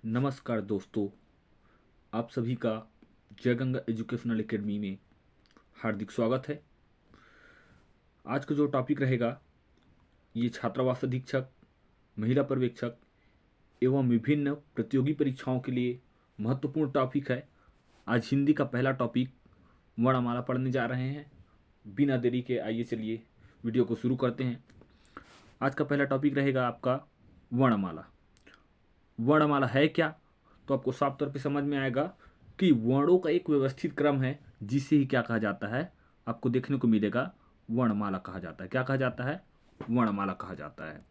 नमस्कार दोस्तों, आप सभी का जय गंगा एजुकेशनल एकेडमी में हार्दिक स्वागत है। आज का जो टॉपिक रहेगा ये छात्रावास अधीक्षक, महिला पर्यवेक्षक एवं विभिन्न प्रतियोगी परीक्षाओं के लिए महत्वपूर्ण टॉपिक है। आज हिंदी का पहला टॉपिक वर्णमाला पढ़ने जा रहे हैं। बिना देरी के आइए चलिए वीडियो को शुरू करते हैं। आज का पहला टॉपिक रहेगा आपका वर्णमाला। वर्णमाला है क्या, तो आपको साफ तौर पे समझ में आएगा कि वर्णों का एक व्यवस्थित क्रम है जिसे ही क्या कहा जाता है, आपको देखने को मिलेगा वर्णमाला कहा जाता है। क्या कहा जाता है? वर्णमाला कहा जाता है।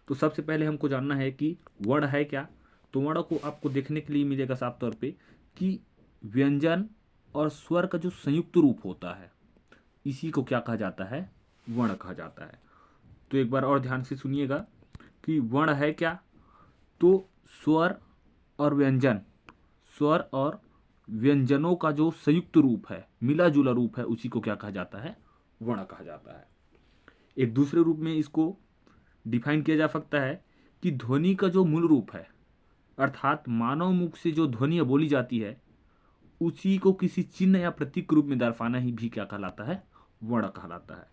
तो सबसे पहले हमको जानना है कि वर्ण है क्या। तो वर्ण को आपको देखने के लिए मिलेगा साफ तौर पे कि व्यंजन और स्वर का जो संयुक्त रूप होता है इसी को क्या कहा जाता है? वर्ण कहा जाता है। तो एक बार और ध्यान से सुनिएगा कि वर्ण है क्या। तो स्वर और व्यंजन, स्वर और व्यंजनों का जो संयुक्त रूप है, मिला जुला रूप है, उसी को क्या कहा जाता है? वर्ण कहा जाता है। एक दूसरे रूप में इसको डिफाइन किया जा सकता है कि ध्वनि का जो मूल रूप है, अर्थात मानव मुख से जो ध्वनियाँ बोली जाती है उसी को किसी चिन्ह या प्रतीक रूप में दर्शाना ही भी क्या कहलाता है? वर्ण कहलाता है।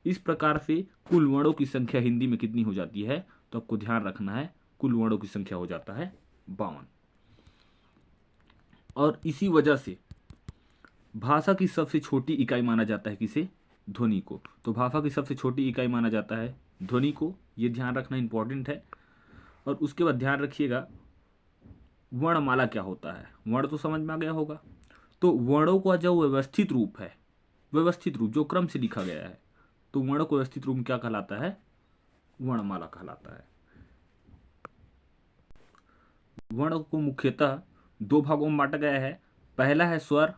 इस प्रकार से कुल वर्णों की संख्या हिंदी में कितनी हो जाती है? तो आपको ध्यान रखना है, कुल वर्णों की संख्या हो जाता है 52। और इसी वजह से भाषा की सबसे छोटी इकाई माना जाता है किसे? ध्वनि को। तो भाषा की सबसे छोटी इकाई माना जाता है ध्वनि को। ये ध्यान रखना इंपॉर्टेंट है। और उसके बाद ध्यान रखिएगा वर्णमाला क्या होता है। वर्ण तो समझ में आ गया होगा। तो वर्णों का जो व्यवस्थित रूप है, व्यवस्थित रूप जो क्रम से लिखा गया है, तो वर्ण को व्यवस्थित रूप क्या कहलाता है? वर्णमाला कहलाता है। वर्ण को मुख्यतः दो भागों में बांटा गया है। पहला है स्वर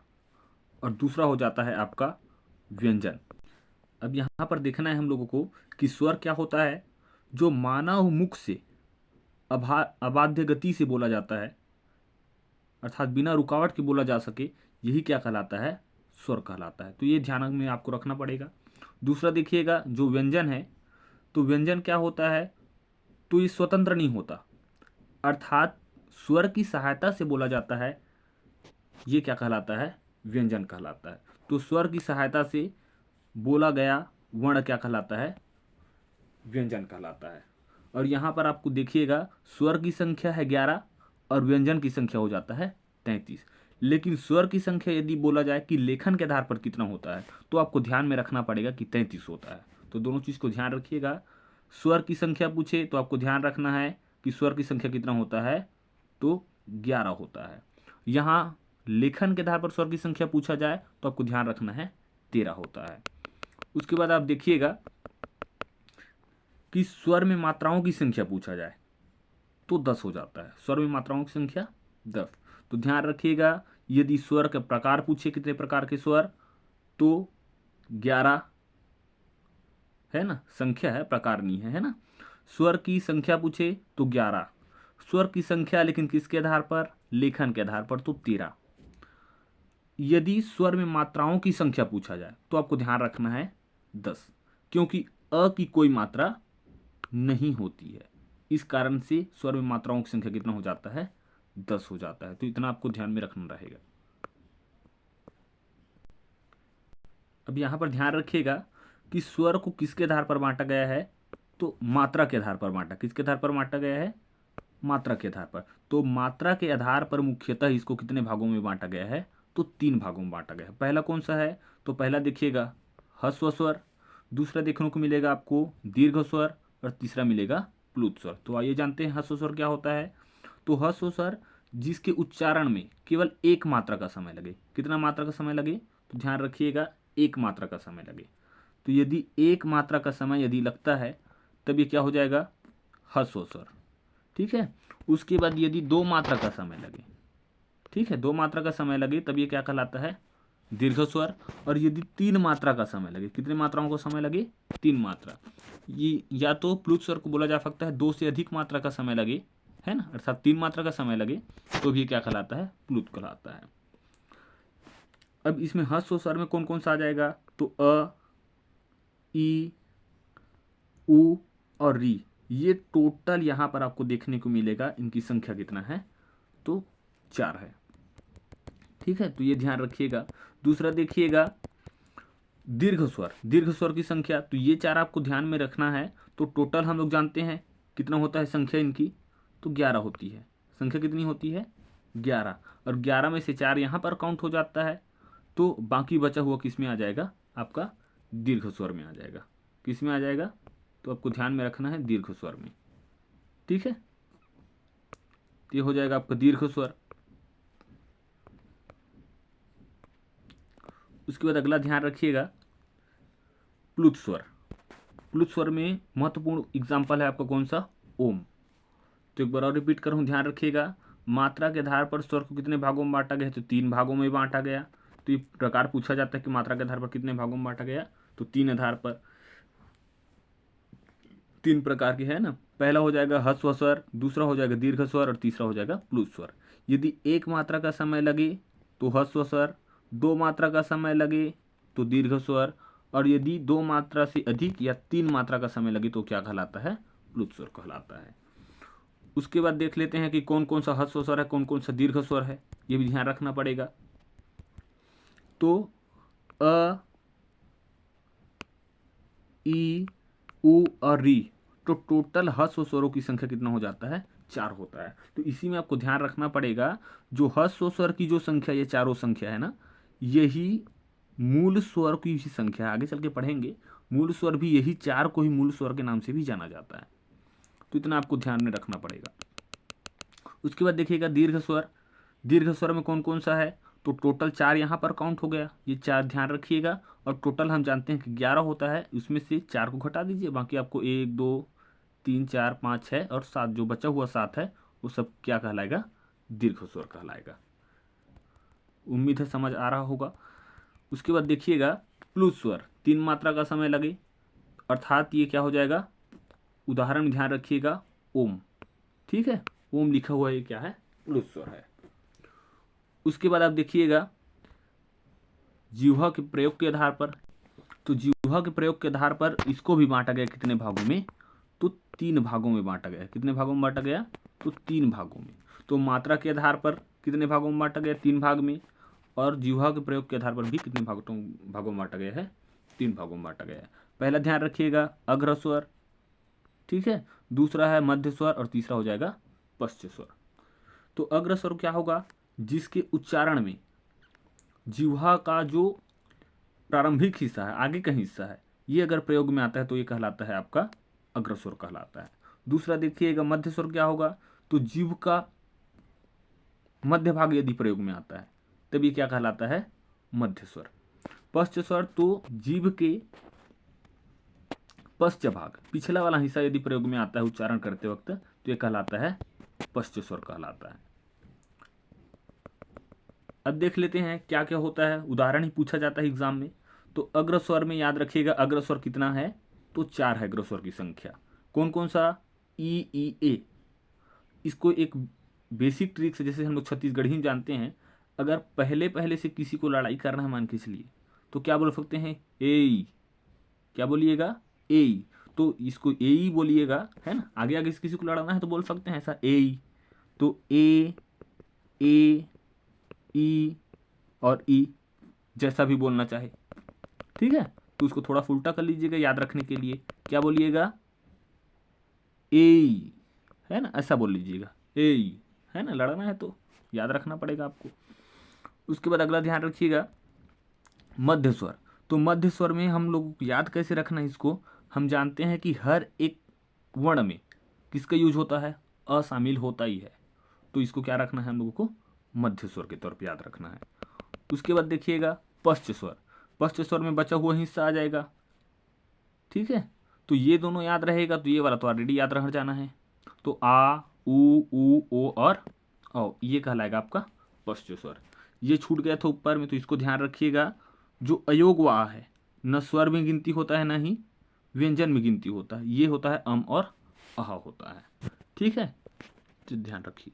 और दूसरा हो जाता है आपका व्यंजन। अब यहाँ पर देखना है हम लोगों को कि स्वर क्या होता है? जो मानव मुख से अबाध्य गति से बोला जाता है, अर्थात बिना रुकावट के बोला जा सके, यही क्या कहलाता है? स्वर कहलाता है। तो ये ध्यान में आपको रखना पड़ेगा। दूसरा देखिएगा जो व्यंजन है, तो व्यंजन क्या होता है? तो ये स्वतंत्र नहीं होता, अर्थात स्वर की सहायता से बोला जाता है, ये क्या कहलाता है? व्यंजन कहलाता है। तो स्वर की सहायता से बोला गया वर्ण क्या कहलाता है? व्यंजन कहलाता है। और यहाँ पर आपको देखिएगा स्वर की संख्या है 11 और व्यंजन की संख्या हो जाता है 33। लेकिन स्वर की संख्या यदि बोला जाए कि लेखन के आधार पर कितना होता है, तो आपको ध्यान में रखना पड़ेगा कि 33 होता है। तो दोनों चीज़ को ध्यान रखिएगा। स्वर की संख्या पूछे तो आपको ध्यान रखना है कि स्वर की संख्या कितना होता है? तो 11 होता है। यहाँ लेखन के आधार पर स्वर की संख्या पूछा जाए तो आपको ध्यान रखना है 13 होता है। उसके बाद आप देखिएगा कि स्वर में मात्राओं की संख्या पूछा जाए तो 10 हो जाता है। स्वर में मात्राओं की संख्या 10। तो ध्यान रखिएगा यदि स्वर का प्रकार पूछे कितने प्रकार के स्वर, तो 11 है ना, संख्या है, प्रकार नहीं है, है ना। स्वर की संख्या पूछे तो 11, स्वर की संख्या लेकिन किसके आधार पर? लेखन के आधार पर, तो 13। यदि स्वर में मात्राओं की संख्या पूछा जाए तो आपको ध्यान रखना है 10, क्योंकि अ की कोई मात्रा नहीं होती है। इस कारण से स्वर में मात्राओं की संख्या कितना हो जाता है? 10 हो जाता है। तो इतना आपको ध्यान में रखना रहेगा। अब यहां पर ध्यान रखिएगा कि स्वर को किसके आधार पर बांटा गया है? तो मात्रा के आधार पर बांटा। किसके आधार पर बांटा गया है? मात्रा के आधार पर। तो मात्रा के आधार पर मुख्यतः इसको कितने भागों में बांटा गया है? तो 3 भागों में बांटा गया है। पहला कौन सा है? तो पहला देखिएगा ह्रस्व स्वर, दूसरा देखने को मिलेगा आपको दीर्घ स्वर, और तीसरा मिलेगा प्लुत स्वर। तो आइए जानते हैं ह्रस्व स्वर क्या होता है। तो ह्रस्व स्वर जिसके उच्चारण में केवल एक मात्रा का समय लगे। कितना मात्रा का समय लगे? तो ध्यान रखिएगा, एक मात्रा का समय लगे। तो यदि एक मात्रा का समय यदि लगता है तब ये क्या हो जाएगा? ह्रस्व स्वर। ठीक है। उसके बाद यदि 2 मात्रा का समय लगे, ठीक है, 2 मात्रा का समय लगे तब ये क्या कहलाता है? दीर्घ स्वर। और यदि 3 मात्रा का समय लगे, कितने मात्राओं का समय लगे? 3 मात्रा, ये या तो प्लुत स्वर को बोला जा सकता है 2 से अधिक मात्रा का समय लगे, है ना, अर्थात 3 मात्रा का समय लगे तो भी क्या कहलाता है? प्लुत कहलाता है। अब इसमें ह्रस्व स्वर में कौन कौन सा आ जाएगा? तो अ, ई, उ और री। ये टोटल यहाँ पर आपको देखने को मिलेगा, इनकी संख्या कितना है? तो 4 है। ठीक है, तो ये ध्यान रखिएगा। दूसरा देखिएगा दीर्घ स्वर, दीर्घ स्वर की संख्या, तो ये 4 आपको ध्यान में रखना है। तो टोटल हम लोग जानते हैं कितना होता है संख्या इनकी, तो 11 होती है। संख्या कितनी होती है? 11। और 11 में से 4 यहाँ पर काउंट हो जाता है, तो बाकी बचा हुआ किस में आ जाएगा? आपका दीर्घ स्वर में आ जाएगा। किस में आ जाएगा? तो आपको ध्यान में रखना है दीर्घ स्वर में। ठीक है, ये हो जाएगा आपका दीर्घ स्वर। उसके बाद अगला ध्यान रखिएगा प्लुत स्वर। प्लुत स्वर में महत्वपूर्ण एग्जाम्पल है आपका कौन सा? ओम। तो एक बार और रिपीट करूँ, ध्यान रखिएगा। मात्रा के आधार पर स्वर को कितने भागों में बांटा गया? तो 3 भागों में बांटा गया। तो ये प्रकार पूछा जाता है कि मात्रा के आधार पर कितने भागों में बांटा गया? तो 3 आधार पर। 3 प्रकार के है ना। पहला हो जाएगा ह्रस्व स्वर, दूसरा हो जाएगा दीर्घ स्वर और तीसरा हो जाएगा प्लुत स्वर। यदि 1 मात्रा का समय लगे तो ह्रस्व स्वर, 2 मात्रा का समय लगे तो दीर्घ स्वर, और यदि 2 मात्रा से अधिक या 3 मात्रा का समय लगे तो क्या कहलाता है? प्लुत स्वर कहलाता है। उसके बाद देख लेते हैं कि कौन कौन सा ह्रस्व स्वर है, कौन कौन सा दीर्घ स्वर है, ये भी ध्यान रखना पड़ेगा। तो अ, ई, उ और री, तो टोटल ह्रस्व स्वरों की संख्या कितना हो जाता है? 4 होता है। तो इसी में आपको ध्यान रखना पड़ेगा, जो ह्रस्व स्वर की जो संख्या, ये चारों संख्या है ना, यही मूल स्वर की भी संख्या है। आगे चल के पढ़ेंगे, मूल स्वर भी यही 4 को ही मूल स्वर के नाम से भी जाना जाता है। तो इतना आपको ध्यान में रखना पड़ेगा। उसके बाद देखिएगा दीर्घ स्वर। दीर्घ स्वर में कौन कौन सा है? तो टोटल 4 यहाँ पर काउंट हो गया, ये 4 ध्यान रखिएगा। और टोटल हम जानते हैं कि 11 होता है, उसमें से 4 को घटा दीजिए, बाकी आपको 1 2 3 4 5 6 और 7, जो बचा हुआ 7 है वो सब क्या कहलाएगा? दीर्घ स्वर कहलाएगा। उम्मीद है समझ आ रहा होगा। उसके बाद देखिएगा प्लुत स्वर, 3 मात्रा का समय लगे, अर्थात ये क्या हो जाएगा? उदाहरण ध्यान रखिएगा, ओम। ठीक है, ओम लिखा हुआ ये क्या है? प्लुत स्वर है। उसके बाद आप देखिएगा जिह्वा के प्रयोग के आधार पर। तो जिह्वा के प्रयोग के आधार पर इसको भी बांटा गया कितने भागों में? तो 3 भागों में बांटा गया। कितने भागों में बांटा गया? तो 3 भागों में। तो मात्रा के आधार पर कितने भागों में बांटा गया? 3 भाग में। और जिह्वा के प्रयोग के आधार पर भी कितने भागों में बांटा गया है? 3 भागों में बांटा गया है। पहला ध्यान रखिएगा अग्र स्वर, ठीक है, दूसरा है मध्य स्वर और तीसरा हो जाएगा पश्च स्वर। तो अग्र स्वर क्या होगा? जिसके उच्चारण में जिह्वा का जो प्रारंभिक हिस्सा है, आगे का हिस्सा है, ये अगर प्रयोग में आता है तो ये कहलाता है आपका अग्र स्वर कहलाता है। दूसरा देखिएगा मध्य स्वर क्या होगा? तो जीभ का मध्य भाग यदि प्रयोग में आता है तब ये क्या कहलाता है? मध्य स्वर। पश्च स्वर, तो जीभ के पश्च भाग, पिछला वाला हिस्सा यदि प्रयोग में आता है उच्चारण करते वक्त तो ये कहलाता है पश्च स्वर कहलाता है। अब देख लेते हैं क्या क्या होता है, उदाहरण ही पूछा जाता है एग्जाम में। तो अग्र स्वर में याद रखिएगा अग्र स्वर कितना है? तो 4 है अग्र स्वर की संख्या। कौन कौन सा? ई ए। इसको एक बेसिक ट्रिक से, जैसे हम लोग छत्तीसगढ़ी ही जानते हैं, अगर पहले पहले से किसी को लड़ाई करना है मान के चलिए, तो क्या बोल सकते हैं? ए। क्या बोलिएगा? ए। तो इसको ए बोलिएगा, है ना। आगे आगे से किसी को लड़ाना है तो बोल सकते हैं ऐसा ए। तो ए ई और ई, जैसा भी बोलना चाहे, ठीक है। तो उसको थोड़ा उल्टा कर लीजिएगा याद रखने के लिए। क्या बोलिएगा? ए, है ना, ऐसा बोल लीजिएगा ए, है ना। लड़ना है तो याद रखना पड़ेगा आपको। उसके बाद अगला ध्यान रखिएगा मध्य स्वर। तो मध्य स्वर में हम लोग को याद कैसे रखना है इसको? हम जानते हैं कि हर एक वर्ण में किसका यूज होता है? अ शामिल होता ही है। तो इसको क्या रखना है हम लोगों को? मध्य स्वर के तौर पे याद रखना है। उसके बाद देखिएगा पश्च स्वर। पश्च स्वर में बचा हुआ हिस्सा आ जाएगा, ठीक है। तो ये दोनों याद रहेगा, तो ये वाला तो ऑलरेडी याद रह जाना है। तो आ, उ, ओ और औ, ये कहलाएगा आपका पश्च स्वर। ये छूट गया था ऊपर में, तो इसको ध्यान रखिएगा। जो अयोग व आ है, न स्वर में गिनती होता है न ही व्यंजन में गिनती होता है, ये होता है अम और अह होता है, ठीक है। तो ध्यान रखिए।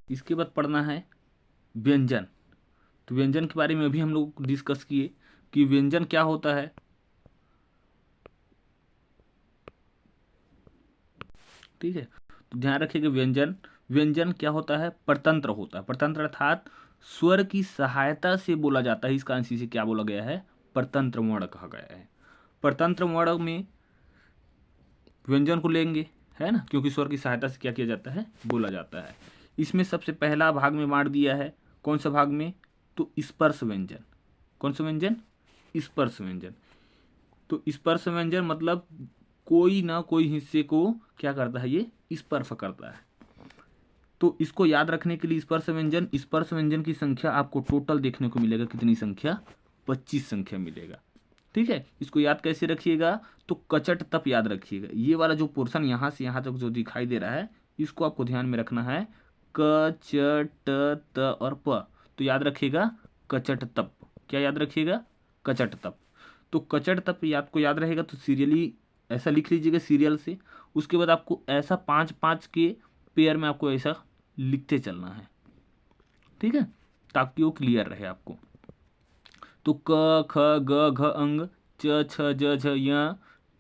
इसके बाद पढ़ना है व्यंजन। तो व्यंजन के बारे में अभी हम लोग डिस्कस किए कि व्यंजन क्या होता है। ठीक है, तो ध्यान रखिएगा व्यंजन व्यंजन क्या होता है, परतंत्र होता है। परतंत्र अर्थात स्वर की सहायता से बोला जाता है, इस कारण से इसे क्या बोला गया है, परतंत्र वर्ण कहा गया है। परतंत्र वर्ण में व्यंजन को लेंगे, है ना, क्योंकि स्वर की सहायता से क्या किया जाता है, बोला जाता है। इसमें सबसे पहला भाग में बांट दिया है, कौन सा भाग में, तो स्पर्श व्यंजन। कौन सा व्यंजन, स्पर्श व्यंजन। तो स्पर्श व्यंजन मतलब कोई ना कोई हिस्से को क्या करता है, ये स्पर्श करता है। तो इसको याद रखने के लिए स्पर्श व्यंजन की संख्या आपको टोटल देखने को मिलेगा, कितनी संख्या, 25 संख्या मिलेगा। ठीक है, इसको याद कैसे रखिएगा, तो कचट तप याद रखिएगा। ये वाला जो पोर्शन यहाँ से यहाँ तक जो दिखाई दे रहा है, इसको आपको ध्यान में रखना है, क च ट त और प। तो याद रखिएगा कचट तप। क्या याद रखिएगा, कचट तप। तो कचट तप याद रहेगा तो सीरियली ऐसा लिख लीजिएगा सीरियल से। उसके बाद आपको ऐसा 5-5 के पेयर में आपको ऐसा लिखते चलना है, ठीक है, ताकि वो क्लियर रहे आपको। तो क ख ग घ अंग, च छ ज झ य,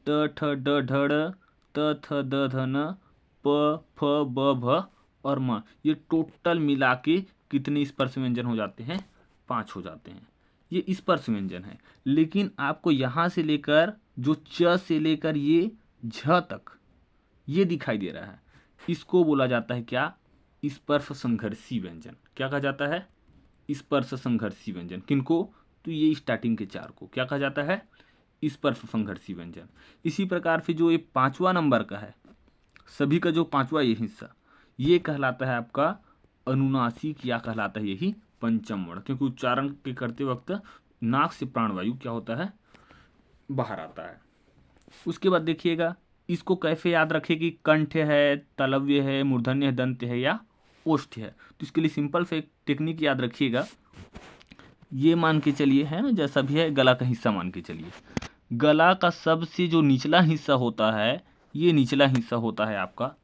ट ठ ड ढ ड़, त थ द ध न, प फ ब भ और म। ये टोटल मिला के कितने स्पर्श व्यंजन हो जाते हैं, 5 हो जाते हैं। ये स्पर्श व्यंजन है। लेकिन आपको यहाँ से लेकर जो च से लेकर ये झ तक ये दिखाई दे रहा है, इसको बोला जाता है क्या, स्पर्श संघर्षी व्यंजन। क्या कहा जाता है, स्पर्श संघर्षी व्यंजन। किनको, तो ये स्टार्टिंग के 4 को क्या कहा जाता है, स्पर्श संघर्षी व्यंजन। इसी प्रकार से जो ये 5वां नंबर का है, सभी का जो 5वां ये हिस्सा, ये कहलाता है आपका अनुनासिक, या कहलाता है यही पंचम वर्ण, क्योंकि उच्चारण के करते वक्त नाक से प्राणवायु क्या होता है, बाहर आता है। उसके बाद देखिएगा इसको कैसे याद रखें कि कंठ है, तालव्य है, मूर्धन्य है, दंत है या ओष्ठ है। तो इसके लिए सिंपल से एक टेक्निक याद रखिएगा, ये मान के चलिए, है ना, जैसा भी है गला का हिस्सा मान के चलिए। गला का सबसे जो निचला हिस्सा होता है, ये निचला हिस्सा होता है आपका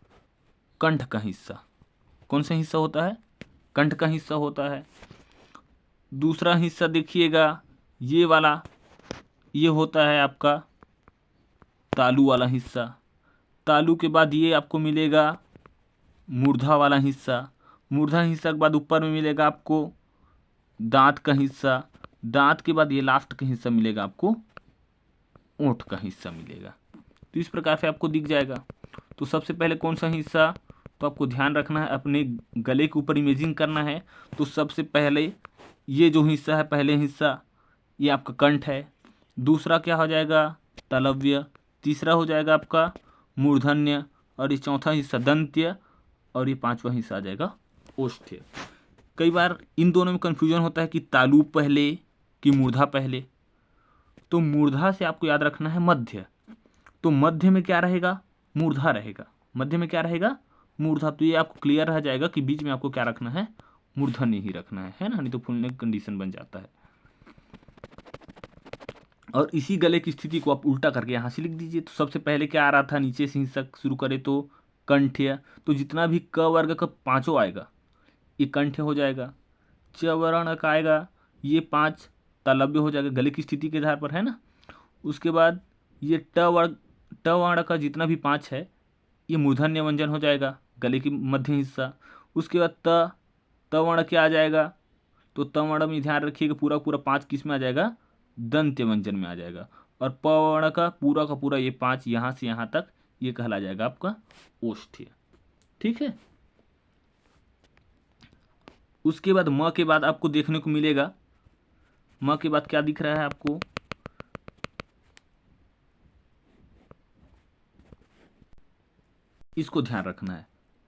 कंठ का हिस्सा। कौन सा हिस्सा होता है, कंठ का हिस्सा होता है। दूसरा हिस्सा देखिएगा, ये वाला, ये होता है आपका तालू वाला हिस्सा। तालू के बाद ये आपको मिलेगा मूर्धा वाला हिस्सा। मूर्धा हिस्सा के बाद ऊपर में मिलेगा आपको दांत का हिस्सा। दांत के बाद ये लास्ट का हिस्सा मिलेगा आपको ओंठ का हिस्सा मिलेगा। तो इस प्रकार से आपको दिख जाएगा। तो सबसे पहले कौन सा हिस्सा, तो आपको ध्यान रखना है, अपने गले के ऊपर इमेजिंग करना है। तो सबसे पहले ये जो हिस्सा है, पहले हिस्सा ये आपका कंठ है। दूसरा क्या हो जाएगा, तालव्य। तीसरा हो जाएगा आपका मूर्धन्य, और ये चौथा हिस्सा दंत्य, और ये 5वां हिस्सा आ जाएगा ओष्ठ्य। कई बार इन दोनों में कन्फ्यूजन होता है कि तालु पहले कि मूर्धा पहले। तो मूर्धा से आपको याद रखना है मध्य। तो मध्य में क्या रहेगा, मूर्धा रहेगा। मध्य में क्या रहेगा, मूर्धा। तो ये आपको क्लियर रह जाएगा कि बीच में आपको क्या रखना है, मूर्धन्य ही रखना है ना, नहीं तो फुलने की कंडीशन बन जाता है। और इसी गले की स्थिति को आप उल्टा करके यहाँ से लिख दीजिए। तो सबसे पहले क्या आ रहा था, नीचे से हिस्सा शुरू करें तो कंठ्य। तो जितना भी क वर्ग का 5 आएगा ये कंठ्य हो जाएगा। च वर्ण का आएगा ये 5 तालव्य हो जाएगा गले की स्थिति के आधार पर, है ना। उसके बाद ये ट वर्ण का जितना भी 5 है ये मूर्धन्य व्यंजन हो जाएगा, गले की मध्य हिस्सा। उसके बाद त वर्ण क्या आ जाएगा, तो त वर्ण में ध्यान रखिएगा पूरा पूरा 5 किस में आ जाएगा, दंत्य व्यंजन में आ जाएगा। और प वर्ण का पूरा ये 5 यहाँ से यहाँ तक ये कहला जाएगा आपका ओष्ठ्य। ठीक है। उसके बाद म के बाद आपको देखने को मिलेगा, म के बाद क्या दिख रहा है आपको, इसको ध्यान रखना है,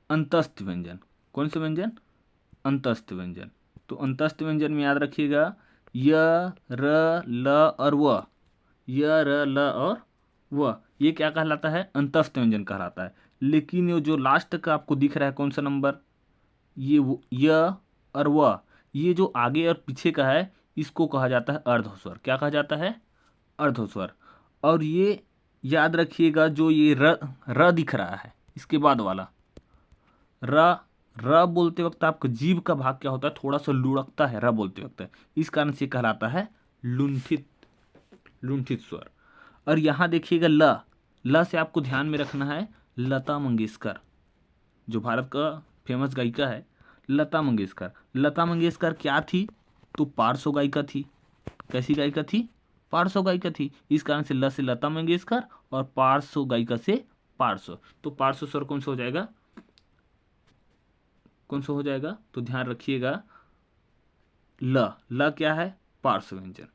अंतस्थ व्यंजन। कौन से व्यंजन, अंतस्थ व्यंजन। तो अंतस्थ व्यंजन में याद रखिएगा य र ल और व, य र ल और व, ये क्या कहलाता है, अंतस्थ व्यंजन कहलाता है। लेकिन ये जो लास्ट का आपको दिख रहा है कौन सा नंबर, ये य और व, ये जो आगे और पीछे का है इसको कहा जाता है अर्धस्वर। क्या कहा जाता है, अर्धस्वर। और ये याद रखिएगा जो ये र दिख रहा है इसके बाद वाला र बोलते वक्त आपका जीभ का भाग क्या होता है, थोड़ा सा लुढ़कता है र बोलते वक्त, इस कारण से कहलाता है लुंठित स्वर। और यहाँ देखिएगा ल से आपको ध्यान में रखना है लता मंगेशकर, जो भारत का फेमस गायिका है लता मंगेशकर। लता मंगेशकर क्या थी? तो पार्श्व गायिका थी। कैसी गायिका थी? पार्श्व गायिका थी। इस कारण से ल से लता मंगेशकर और पार्श्व गायिका से पार्श्व। तो पार्श्व स्वर कौन सा हो जाएगा? कौन सा हो जाएगा? तो ध्यान रखिएगा, ल क्या है? पार्श्व व्यंजन।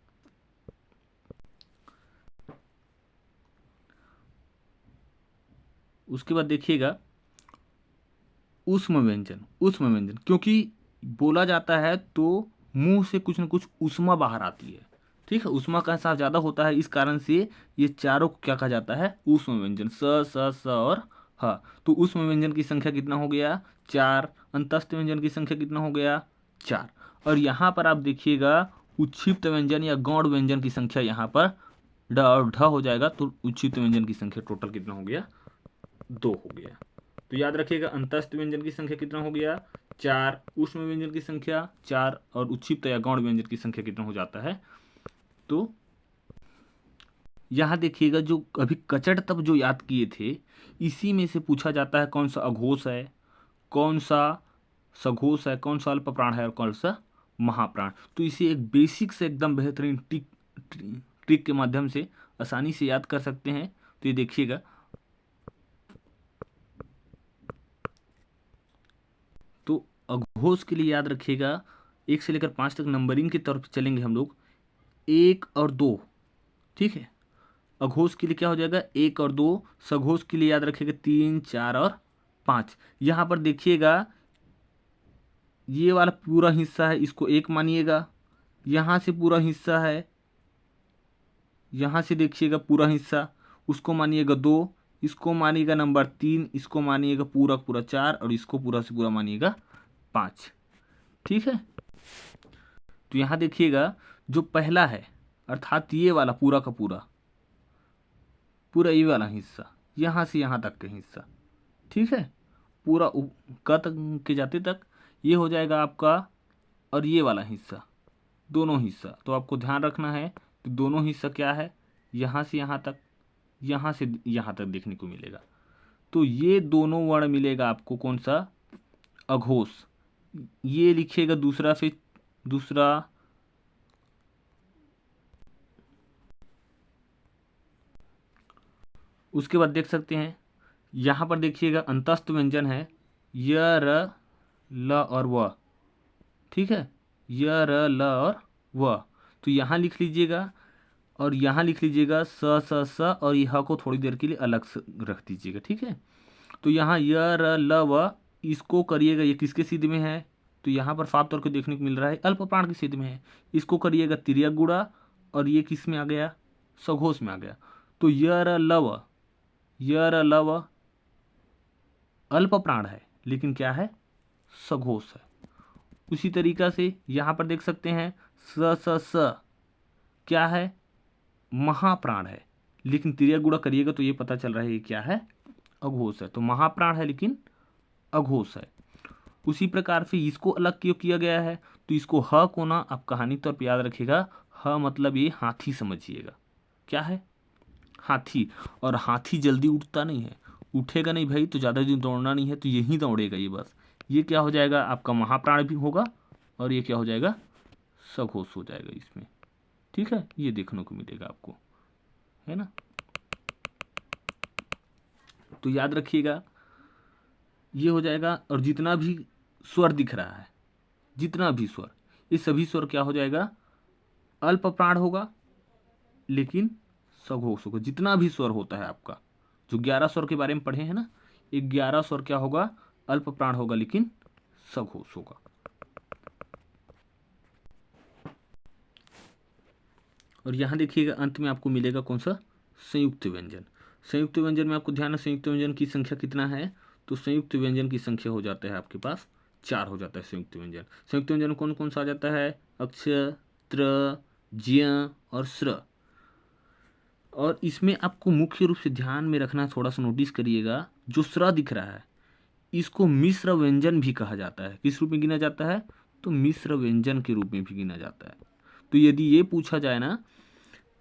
उसके बाद देखिएगा ऊष्म व्यंजन। ऊष्म व्यंजन क्योंकि बोला जाता है तो मुंह से कुछ न कुछ ऊष्मा बाहर आती है, ठीक है, ऊष्मा का एहसास ज़्यादा होता है, इस कारण से ये चारों को क्या कहा जाता है? ऊष्म व्यंजन। स और ह। तो ऊष्म व्यंजन की संख्या कितना हो गया? 4। अंतस्थ व्यंजन की संख्या कितना हो गया? 4। और यहाँ पर आप देखिएगा उच्छिप्त व्यंजन या गौण व्यंजन की संख्या यहाँ पर ड और ढ हो जाएगा, तो उच्छिप्त व्यंजन की संख्या टोटल कितना हो गया? 2 हो गया। तो याद रखिएगा अंतस्थ व्यंजन की संख्या कितना हो गया? 4। ऊष्म व्यंजन की संख्या 4 और उच्छिप्त या गौण व्यंजन की संख्या कितना हो जाता है? तो यहाँ देखिएगा जो अभी कचड़ तब जो याद किए थे, इसी में से पूछा जाता है कौन सा अघोष है, कौन सा सघोष है, कौन सा अल्प प्राण है और कौन सा महाप्राण। तो इसे एक बेसिक से एकदम बेहतरीन ट्रिक के माध्यम से आसानी से याद कर सकते हैं। तो ये देखिएगा, तो अघोष के लिए याद रखिएगा 1 से लेकर 5 तक नंबरिंग के तौर पर चलेंगे हम लोग, 1 और 2, ठीक है। अघोष के लिए क्या हो जाएगा? 1 और 2। सघोष के लिए याद रखिएगा 3, 4 और 5। यहाँ पर देखिएगा ये वाला पूरा हिस्सा है, इसको 1 मानिएगा। यहाँ से पूरा हिस्सा है, यहाँ से देखिएगा पूरा हिस्सा, उसको मानिएगा 2, इसको मानिएगा नंबर 3, इसको मानिएगा पूरा पूरा 4 और इसको पूरा से पूरा मानिएगा 5, ठीक है। तो यहाँ देखिएगा जो पहला है अर्थात ये वाला पूरा का पूरा ये वाला हिस्सा, यहाँ से यहाँ तक का हिस्सा, ठीक है, पूरा क तक के जाते तक ये हो जाएगा आपका, और ये वाला हिस्सा, दोनों हिस्सा। तो आपको ध्यान रखना है कि दोनों हिस्सा क्या है? यहाँ से यहाँ तक, यहाँ से यहाँ तक देखने को मिलेगा। तो ये दोनों वर्ण मिलेगा आपको कौन सा? अघोष। ये लिखिएगा दूसरा से दूसरा, उसके बाद देख सकते हैं यहाँ पर देखिएगा अंतस्थ व्यंजन है य, र, ल और व, ठीक है, य, र, ल और व। तो यहाँ लिख लीजिएगा और यहाँ लिख लीजिएगा स और यह को थोड़ी देर के लिए अलग से रख दीजिएगा, ठीक है। तो यहाँ य, र, ल, व, इसको करिएगा, ये किसके सिद्ध में है? तो यहाँ पर साफ तौर पे देखने को मिल रहा है अल्प प्राण के सिद्ध में है। इसको करिएगा तिर्यक गुणा और ये किस में आ गया? सघोष में आ गया। तो य, र, ल, व, य, र, ल, व अल्प प्राण है लेकिन क्या है? सघोष है। उसी तरीका से यहाँ पर देख सकते हैं स क्या है? महाप्राण है, लेकिन तिर्यक गुणा करिएगा तो ये पता चल रहा है ये क्या है? अघोष है। तो महाप्राण है लेकिन अघोष है। उसी प्रकार से इसको अलग क्यों किया गया है? तो इसको ह को ना आप कहानी तौर पर याद रखिएगा, ह मतलब ये हाथी समझिएगा। क्या है? हाथी। और हाथी जल्दी उठता नहीं है, उठेगा नहीं भाई तो ज़्यादा दिन दौड़ना नहीं है, तो यही दौड़ेगा ये बस। ये क्या हो जाएगा? आपका महाप्राण भी होगा और ये क्या हो जाएगा? सघोष हो जाएगा इसमें, ठीक है। ये देखने को मिलेगा आपको, है ना। तो याद रखिएगा ये हो जाएगा। और जितना भी स्वर दिख रहा है, जितना भी स्वर, ये सभी स्वर क्या हो जाएगा? अल्प प्राण होगा लेकिन सघोष होगा। जितना भी स्वर होता है आपका, जो 11 स्वर के बारे में पढ़े हैं ना, ये 11 स्वर क्या होगा? अल्प प्राण होगा लेकिन सघोष होगा। और यहाँ देखिएगा अंत में आपको मिलेगा कौन सा? संयुक्त व्यंजन। संयुक्त व्यंजन में आपको ध्यान है संयुक्त व्यंजन की संख्या कितना है? तो संयुक्त व्यंजन की संख्या हो जाता है आपके पास 4 हो जाता है संयुक्त व्यंजन। संयुक्त व्यंजन कौन कौन सा आ जाता है? अक्ष, त्र, ज्य और स्र। और इसमें आपको मुख्य रूप से ध्यान में रखना, थोड़ा सा नोटिस करिएगा, जो स्र दिख रहा है इसको मिश्र व्यंजन भी कहा जाता है। किस रूप में गिना जाता है? तो मिश्र व्यंजन के रूप में भी गिना जाता है। तो यदि ये पूछा जाए ना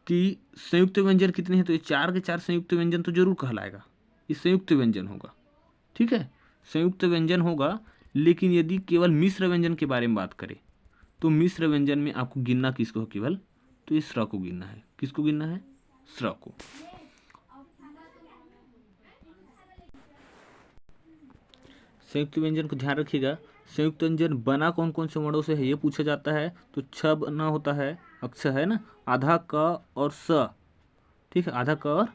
कि संयुक्त व्यंजन कितने हैं, तो ये 4 के 4 संयुक्त व्यंजन तो जरूर कहलाएगा, ये संयुक्त व्यंजन होगा, ठीक है, संयुक्त व्यंजन होगा। लेकिन यदि केवल मिश्र व्यंजन के बारे में बात करें तो मिश्र व्यंजन में आपको गिनना किसको है केवल, तो इस स्र को गिनना है। किसको गिनना है? स्र को। संयुक्त व्यंजन को ध्यान रखिएगा, संयुक्त व्यंजन बना कौन कौन से वर्णों से है ये पूछा जाता है। तो छ बना होता है, अक्षर है ना, आधा क और स, ठीक है, आधा क और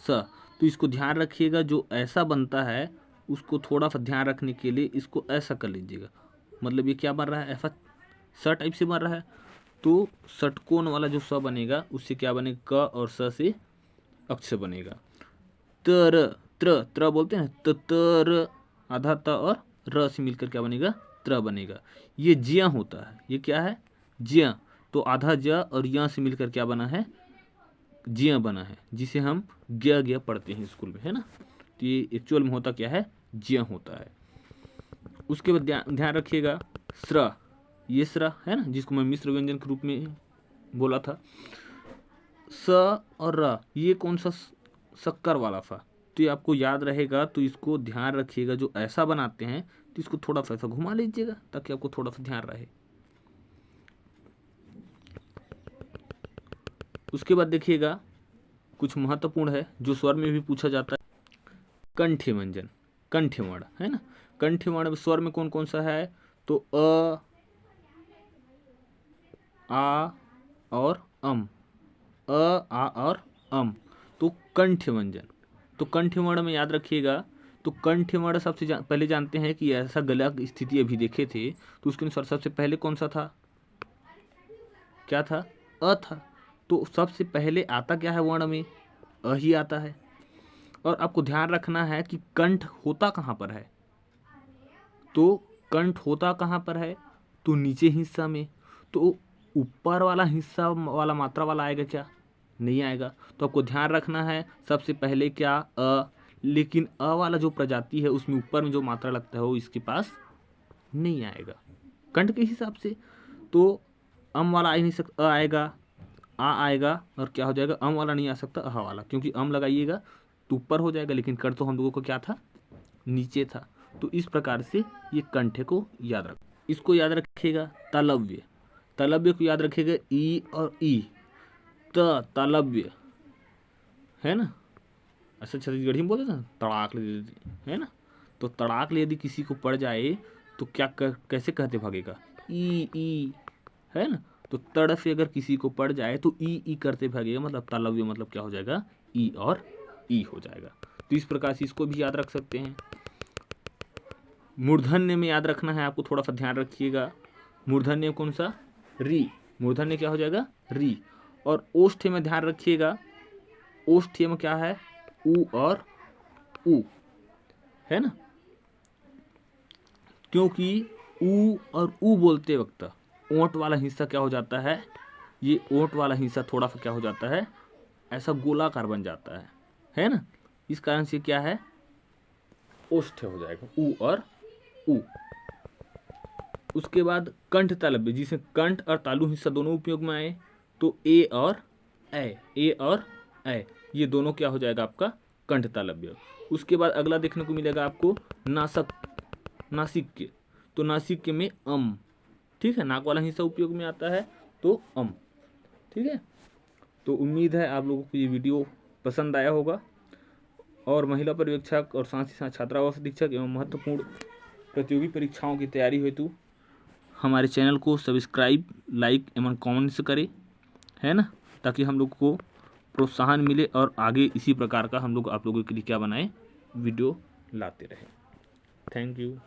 स। तो इसको ध्यान रखिएगा, जो ऐसा बनता है उसको थोड़ा सा ध्यान रखने के लिए इसको ऐसा कर लीजिएगा। मतलब ये क्या बन रहा है, ऐसा स टाइप से बन रहा है। तो षटकोण वाला जो स बनेगा उससे क्या बनेगा, क और स से अक्षर बनेगा। तर, त्र बोलते हैं, तो तर आधा त और र से मिलकर क्या बनेगा, त्र बनेगा। ये ज्य होता है, ये क्या है, ज्य। तो आधा ज और य से मिलकर क्या बना है, ज्य बना है, जिसे हम ज्ञ पढ़ते हैं स्कूल में, है ना। तो ये एक्चुअल में होता क्या है, ज्य होता है। उसके बाद ध्यान रखिएगा, स्र, ये स्र है ना, जिसको मैं मिश्र व्यंजन के रूप में बोला था। स और र, ये कौन सा, शक्कर वाला था। तो ये आपको याद रहेगा, तो इसको ध्यान रखिएगा, जो ऐसा बनाते हैं तो इसको थोड़ा सा ऐसा घुमा लीजिएगा ताकि आपको थोड़ा सा ध्यान रहे। उसके बाद देखिएगा कुछ महत्वपूर्ण है जो स्वर में भी पूछा जाता है, कंठ्य व्यंजन, कंठ्य वर्ण, है ना। कंठ्य वर्ण स्वर में कौन कौन सा है, तो अ, आ और अम, अ, आ और अम, तो कंठ्य व्यंजन। तो कंठ्य वर्ण में याद रखिएगा, तो कंठ्य वर्ण सबसे पहले जानते हैं कि ऐसा गला की स्थिति अभी देखे थे तो उसके अनुसार सबसे पहले कौन सा था, क्या था, अ था। तो सबसे पहले आता क्या है वर्ण में, अ ही आता है। और आपको ध्यान रखना है कि कंठ होता कहाँ पर है, तो कंठ होता कहाँ पर है, तो नीचे हिस्सा में। तो ऊपर वाला हिस्सा वाला मात्रा वाला आएगा क्या, नहीं आएगा। तो आपको ध्यान रखना है सबसे पहले क्या, अ, लेकिन अ वाला जो प्रजाति है उसमें ऊपर में जो मात्रा लगता है वो इसके पास नहीं आएगा कंठ के हिसाब से। तो अम वाला आ ही नहीं सकता, अ आएगा, आ आएगा, और क्या हो जाएगा, अम वाला नहीं आ सकता, अह वाला, क्योंकि अम लगाइएगा तो ऊपर हो जाएगा, लेकिन कंठ तो हम लोगों को क्या था, नीचे था। तो इस प्रकार से ये कंठ को याद रख, इसको याद रखिएगा। तालव्य, तालव्य को याद रखिएगा, ई और ई, तालव्य, है ना। ऐसा छत्तीसगढ़ी में बोलते ना, तड़ाक ले, है ना। तो तड़ाक ले यदि किसी को पड़ जाए तो क्या कैसे कहते भागेगा, ई, है ना। तो तड़ से अगर किसी को पड़ जाए तो ई करते भागेगा, मतलब तालव्य मतलब क्या हो जाएगा, ई और ई हो जाएगा। तो इस प्रकार से इसको भी याद रख सकते हैं। मूर्धन्य में याद रखना है आपको, थोड़ा सा ध्यान रखिएगा। मूर्धन्य कौन सा, री, मूर्धन्य क्या हो जाएगा, री। और ओष्ठ्य में ध्यान रखिएगा, ओष्ठ्य में क्या है, उ और उ, है ना। क्योंकि उ और उ बोलते वक्त ओंठ वाला हिस्सा क्या हो जाता है, ये ओंठ वाला हिस्सा थोड़ा सा क्या हो जाता है, ऐसा गोलाकार बन जाता है ना। इस कारण से क्या है, ओष्ठ्य हो जाएगा, उ और उ। उसके बाद कंठ तालव्य, जिसमें कंठ और तालु हिस्सा दोनों उपयोग में आए, तो ए और ए और ए, ये दोनों क्या हो जाएगा आपका कंठ तालव्य। उसके बाद अगला देखने को मिलेगा आपको नासक, नासिक्य, तो नासिक्य में अम, ठीक है, नाक वाला हिस्सा उपयोग में आता है तो अम, ठीक है। तो उम्मीद है आप लोगों को ये वीडियो पसंद आया होगा, और महिला पर्यवेक्षक और साथ ही साथ छात्रावास अधीक्षक एवं महत्वपूर्ण प्रतियोगी परीक्षाओं की तैयारी हेतु हमारे चैनल को सब्सक्राइब, लाइक एवं कमेंट्स करें, है ना, ताकि हम लोग को प्रोत्साहन मिले और आगे इसी प्रकार का हम लोग आप लोगों के लिए क्या बनाएं, वीडियो लाते रहें। Thank you.